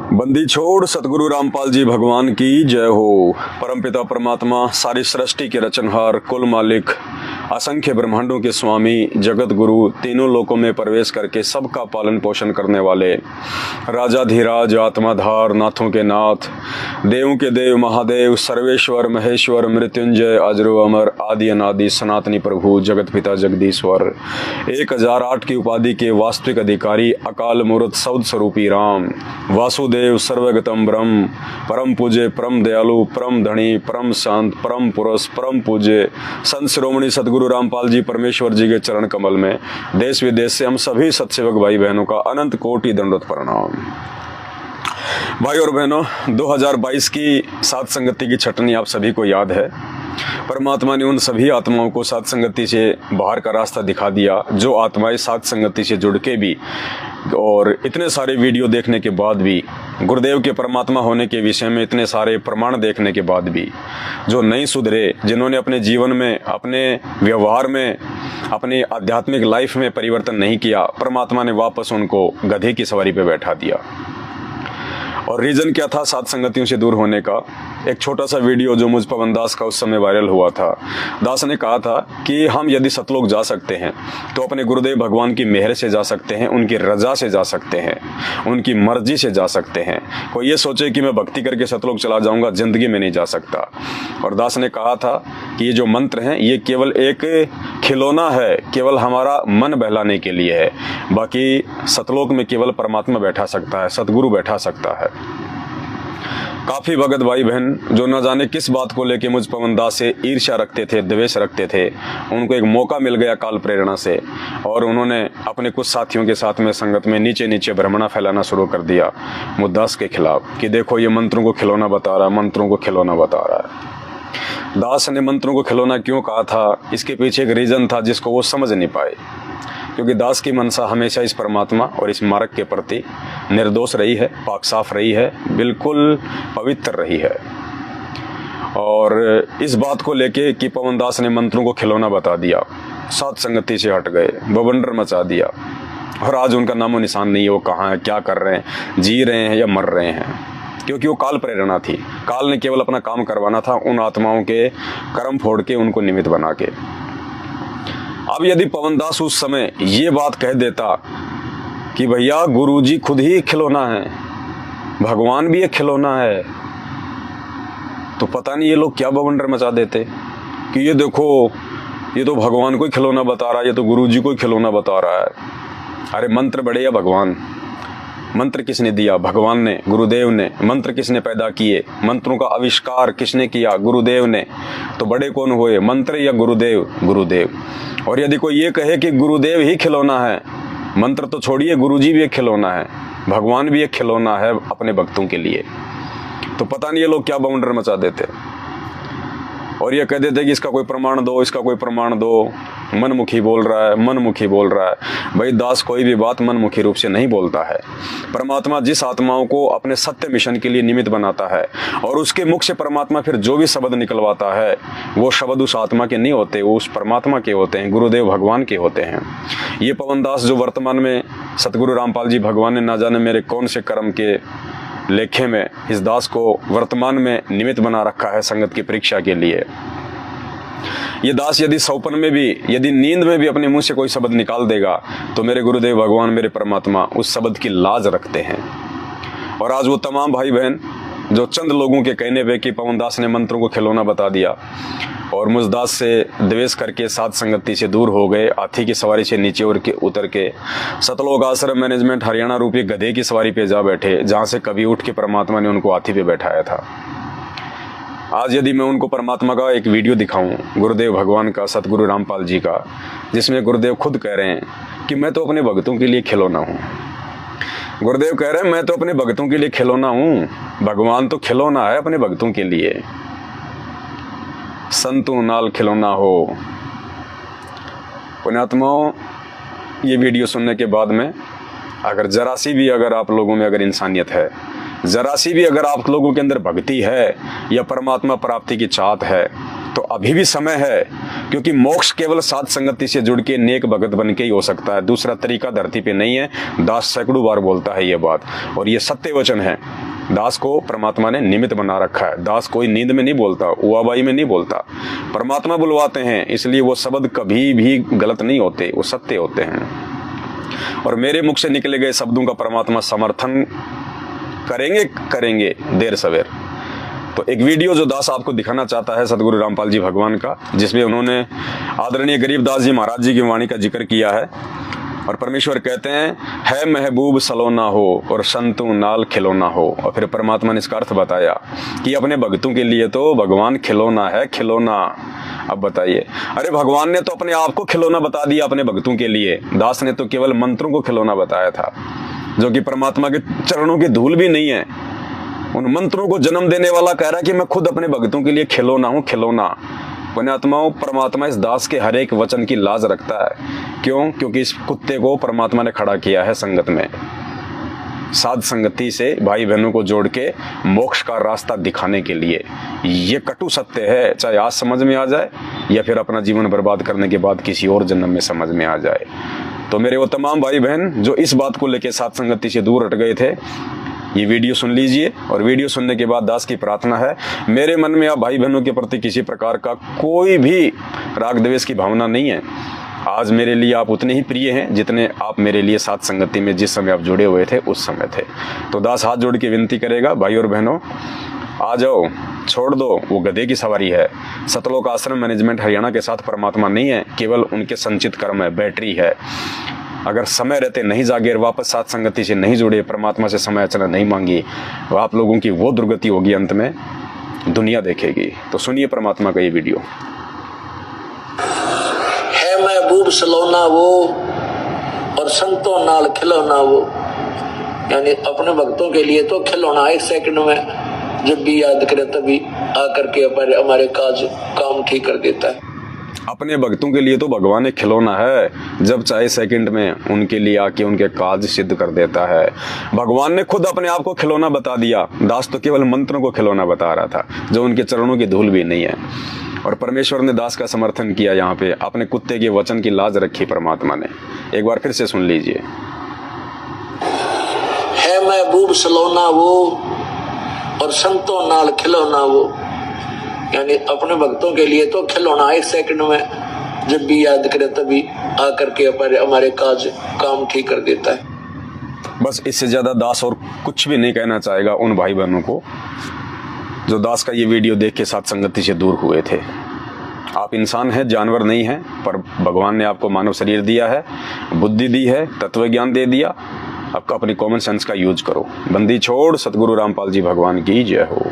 बंदी छोड़ सतगुरु रामपाल जी भगवान की जय हो। परमपिता परमात्मा, सारी सृष्टि के रचनहार, कुल मालिक, असंख्य ब्रह्मांडों के स्वामी, जगत गुरु, तीनों लोकों में प्रवेश करके सबका पालन पोषण करने वाले राजाधिराज, आत्माधार, नाथों के नाथ, देवों के देव, महादेव, सर्वेश्वर, महेश्वर, मृत्युंजय, अजरो अमर, आदि अनादि, सनातनी प्रभु, जगत पिता जगदीश्वर, 1008 की उपाधि के वास्तविक अधिकारी, अकाल मूर्त सौद स्वरूपी राम, वासुदेव, सर्वगतम ब्रह्म, परम पूज्य, परम दयालु, परम धनी, परम शांत, परम पुरुष, परम पूज्य संत शिरोमणि सतगुरु रामपाल जी परमेश्वर जी के चरण कमल में देश विदेश से हम सभी सत्सेवक भाई बहनों का अनंत कोटि दंडवत प्रणाम। भाई और बहनों, 2022 की सात संगति की छटनी आप सभी को याद है। परमात्मा ने उन सभी आत्माओं को सात संगति से बाहर का रास्ता दिखा दिया जो आत्माएं सात संगति से जुड़ के भी और इतने सारे वीडियो देखने के बाद भी, गुरुदेव के परमात्मा होने के विषय में इतने सारे प्रमाण देखने के बाद भी जो नहीं सुधरे, जिन्होंने अपने जीवन में, अपने व्यवहार में, अपनी आध्यात्मिक लाइफ में परिवर्तन नहीं किया, परमात्मा ने वापस उनको गधे की सवारी पे बैठा दिया। और रीज़न क्या था सात संगतियों से दूर होने का? एक छोटा सा वीडियो जो मुझ पवन दास का उस समय वायरल हुआ था। दास ने कहा था कि हम यदि सतलोक जा सकते हैं तो अपने गुरुदेव भगवान की मेहर से जा सकते हैं, उनकी रजा से जा सकते हैं, उनकी मर्जी से जा सकते हैं। कोई ये सोचे कि मैं भक्ति करके सतलोक चला जाऊंगा, जिंदगी में नहीं जा सकता। और दास ने कहा था कि ये जो मंत्र हैं ये केवल एक खिलौना है, केवल हमारा मन बहलाने के लिए है। बाकी सतलोक में केवल परमात्मा बैठा सकता है, सतगुरु बैठा सकता है। काफ़ी भगत भाई बहन जो न जाने किस बात को लेके मुझ पवन दास से ईर्ष्या रखते थे, द्वेष रखते थे, उनको एक मौका मिल गया काल प्रेरणा से और उन्होंने अपने कुछ साथियों के साथ में संगत में नीचे नीचे भ्रमणा फैलाना शुरू कर दिया मुद्दास के खिलाफ कि देखो ये मंत्रों को खिलौना बता रहा है, मंत्रों को खिलौना बता रहा है। दास ने मंत्रों को खिलौना क्यों कहा था, इसके पीछे एक रीज़न था जिसको वो समझ नहीं पाए, क्योंकि दास की मनसा हमेशा इस परमात्मा और इस मार्ग के प्रति निर्दोष रही है, पाक साफ रही है, बिल्कुल पवित्र रही है। और इस बात को लेके कि पवन दास ने मंत्रों को खिलौना बता दिया, सात संगति से हट गए, बवंडर मचा दिया और आज उनका नामो निशान नहीं है। वो कहाँ है, क्या कर रहे हैं, जी रहे हैं या मर रहे हैं? क्योंकि वो काल प्रेरणा थी। काल ने केवल अपना काम करवाना था, उन आत्माओं के कर्म फोड़ के, उनको निमित्त बना के। अब यदि पवन दास उस समय ये बात कह देता कि भैया गुरुजी खुद ही खिलौना है, भगवान भी एक खिलौना है, तो पता नहीं ये लोग क्या बवंडर मचा देते कि ये देखो ये तो भगवान को ही खिलौना बता रहा है, ये तो गुरुजी को ही खिलौना बता रहा है। अरे मंत्र बड़े या भगवान? मंत्र किसने दिया? भगवान ने, गुरुदेव ने। मंत्र किसने पैदा किए? मंत्रों का आविष्कार किसने किया? गुरुदेव ने। तो बड़े कौन हुए, मंत्र या गुरुदेव? गुरुदेव। और यदि कोई ये कहे कि गुरुदेव ही खिलौना है, मंत्र तो छोड़िए, गुरुजी भी एक खिलौना है, भगवान भी एक खिलौना है अपने भक्तों के लिए, तो पता नहीं ये लोग क्या बाउंडर मचा देते और ये कह देते कि इसका कोई प्रमाण दो, इसका कोई प्रमाण दो। मनमुखी बोल रहा है, मनमुखी बोल रहा है। भाई दास कोई भी बात मनमुखी रूप से नहीं बोलता है। परमात्मा जिस आत्माओं को अपने सत्य मिशन के लिए निमित्त बनाता है और उसके मुख से परमात्मा फिर जो भी शब्द निकलवाता है वो शब्द उस आत्मा के नहीं होते, वो उस परमात्मा के होते हैं, गुरुदेव भगवान के होते हैं। ये पवन दास जो वर्तमान में सतगुरु रामपाल जी भगवान ने ना जाने मेरे कौन से कर्म के लेखे में इस दास को वर्तमान में निमित्त बना रखा है संगत की परीक्षा के लिए। ये दास यदि सौपन में भी, यदि नींद में भी अपने मुंह से कोई शब्द निकाल देगा तो मेरे गुरुदेव भगवान, मेरे परमात्मा उस शब्द की लाज रखते हैं। और आज वो तमाम भाई बहन जो चंद लोगों के कहने पे कि पवन दास ने मंत्रों को खिलौना बता दिया और मुझ दास से द्वेष करके सात संगति से दूर हो गए, हाथी की सवारी से नीचे उतर के सतलोक आश्रम मैनेजमेंट हरियाणा रूपी गधे की सवारी पे जा बैठे, जहाँ से कभी उठ के परमात्मा ने उनको हाथी पे बैठाया था। आज यदि मैं उनको परमात्मा का एक वीडियो दिखाऊं, गुरुदेव भगवान का, सतगुरु रामपाल जी का, जिसमें गुरुदेव खुद कह रहे हैं कि मैं तो अपने भक्तों के लिए खिलौना हूँ। गुरुदेव कह रहे हैं मैं तो अपने भक्तों के लिए खिलौना हूँ, भगवान तो खिलौना है अपने भक्तों के लिए। संतों नाल खिलौना हो। पुण्यात्माओं, ये वीडियो सुनने के बाद में अगर जरा सी भी अगर आप लोगों में अगर इंसानियत है, जरा सी भी अगर आप लोगों के अंदर भक्ति है या परमात्मा प्राप्ति की चाहत है, तो अभी भी समय है, क्योंकि मोक्ष केवल साध संगति से जुड़ के नेक भगत बन के ही हो सकता है। दूसरा तरीका धरती पे नहीं है। दास सैकड़ों बार बोलता है ये बात, और ये सत्य वचन है। दास को परमात्मा ने निमित्त बना रखा है। दास कोई नींद में नहीं बोलता, उआबाई में नहीं बोलता, परमात्मा बुलवाते हैं, इसलिए वो शब्द कभी भी गलत नहीं होते, वो सत्य होते हैं। और मेरे मुख से निकले गए शब्दों का परमात्मा समर्थन करेंगे देर सवेर। तो एक वीडियो जो दास आपको दिखाना चाहता है सदगुरु रामपाल जी भगवान का, जिसमें उन्होंने आदरणीय गरीबदास जी महाराज जी की वाणी का जिक्र किया है। और परमेश्वर कहते हैं, है महबूब सलोना हो और संतों नाल खिलौना हो। और फिर परमात्मा ने इसका अर्थ बताया कि अपने भक्तों के लिए तो भगवान खिलौना है, खिलौना। अब बताइए, अरे भगवान ने तो अपने आप को खिलौना बता दिया अपने भक्तों के लिए। दास ने तो केवल मंत्रों को खिलौना बताया था, जो कि परमात्मा के चरणों की धूल भी नहीं है। उन मंत्रों को जन्म देने वाला कह रहा है कि मैं खुद अपने भक्तों के लिए खिलौना हूं, खिलौना। पुण्यात्माओं, परमात्मा इस दास के हर एक वचन की लाज रखता है। क्यों? क्योंकि इस कुत्ते को परमात्मा ने खड़ा किया है संगत में, साध संगति से भाई बहनों को जोड़ के मोक्ष का रास्ता दिखाने के लिए। ये कटु सत्य है, चाहे आज समझ में आ जाए या फिर अपना जीवन बर्बाद करने के बाद किसी और जन्म में समझ में आ जाए। तो मेरे वो तमाम भाई बहन जो इस बात को लेकर साध संगति से दूर हट गए थे, ये वीडियो सुन लीजिए। और वीडियो सुनने के बाद दास की प्रार्थना है, मेरे मन में आप भाई बहनों के प्रति किसी प्रकार का कोई भी राग द्वेष की भावना नहीं है। आज मेरे लिए आप उतने ही प्रिय हैं जितने आप मेरे लिए साथ संगति में जिस समय आप जुड़े हुए थे उस समय थे। तो दास हाथ जोड़ के विनती करेगा, भाई और बहनों आ जाओ, छोड़ दो वो गधे की सवारी है। सतलोक आश्रम मैनेजमेंट हरियाणा के साथ परमात्मा नहीं है, केवल उनके संचित कर्म है, बैटरी है। अगर समय रहते नहीं जागे और वापस साथ संगति से नहीं जुड़े, परमात्मा से समय याचना नहीं मांगी, तो आप लोगों की वो दुर्गति होगी, अंत में दुनिया देखेगी। तो सुनिए परमात्मा का ये वीडियो। है महबूब सलोना वो और संतों नाल खिलौना वो, यानी अपने भक्तों के लिए तो खिलौना, एक सेकंड में जब भी याद करे तभी आकर के हमारे काम ठीक कर देता है। अपने भक्तों के लिए तो भगवान एक खिलौना है, जब चाहे सेकंड में उनके लिए आके उनके काज सिद्ध कर देता है। भगवान ने खुद अपने आप को खिलौना बता दिया। दास तो केवल मंत्रों को खिलौना बता रहा था, जो उनके चरणों की धूल भी नहीं है। और परमेश्वर ने दास का समर्थन किया। यहाँ पे अपने कुत्ते के वचन की लाज रखी परमात्मा ने। एक बार फिर से सुन लीजिए। है महबूब सलोना वो और संतों नाल खिलौना वो, यानी अपने भक्तों के लिए तो खिलौना, एक सेकंड में जब भी याद करे तभी आकर के हमारे काम ठीक कर देता है। बस इससे ज्यादा दास और कुछ भी नहीं कहना चाहेगा उन भाई बहनों को जो दास का ये वीडियो देख के साथ संगति से दूर हुए थे। आप इंसान हैं, जानवर नहीं हैं, पर भगवान ने आपको मानव शरीर दिया है, बुद्धि दी है, तत्व ज्ञान दे दिया। आपका अपनी कॉमन सेंस का यूज करो। बंदी छोड़, सतगुरु रामपाल जी भगवान की जय हो।